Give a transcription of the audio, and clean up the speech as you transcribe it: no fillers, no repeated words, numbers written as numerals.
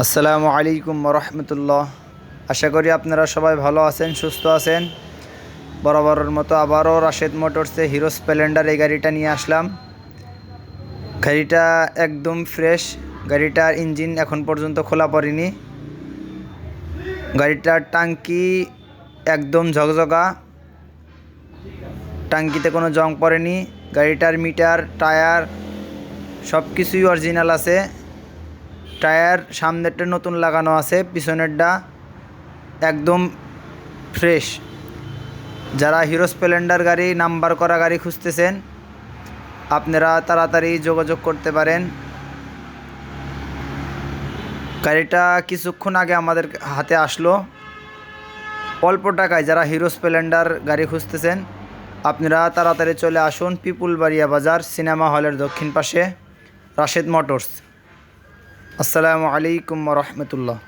আসসালামু আলাইকুম রহমতুল্লাহ। আশা করি আপনারা সবাই ভালো আছেন, সুস্থ আছেন। বরাবরের মতো আবারও রাশেদ মোটরসে হিরো স্প্লেন্ডার এই গাড়িটা নিয়ে আসলাম। গাড়িটা একদম ফ্রেশ। গাড়িটার ইঞ্জিন এখন পর্যন্ত খোলা পড়েনি। গাড়িটার টাঙ্কি একদম ঝকঝকা, টাঙ্কিতে কোনো জং পড়েনি। গাড়িটার মিটার, টায়ার সব কিছুই অরিজিনাল আছে। টায়ার সামনেরটা নতুন লাগানো আছে, পিছনেরটা একদম ফ্রেশ। যারা হিরো স্প্লেন্ডার গাড়ি, নাম্বার করা গাড়ি খুঁজতেছেন, আপনারা তাড়াতাড়ি যোগাযোগ করতে পারেন। গাড়িটা কিছুক্ষণ আগে আমাদের হাতে আসলো। অল্প টাকায় যারা হিরো স্প্লেন্ডার গাড়ি খুঁজতেছেন, আপনারা তাড়াতাড়ি চলে আসুন পিপুলবাড়িয়া বাজার, সিনেমা হলের দক্ষিণ পাশে, রাশেদ মোটরস। আসসালামু আলাইকুম রহমতুল্লাহ।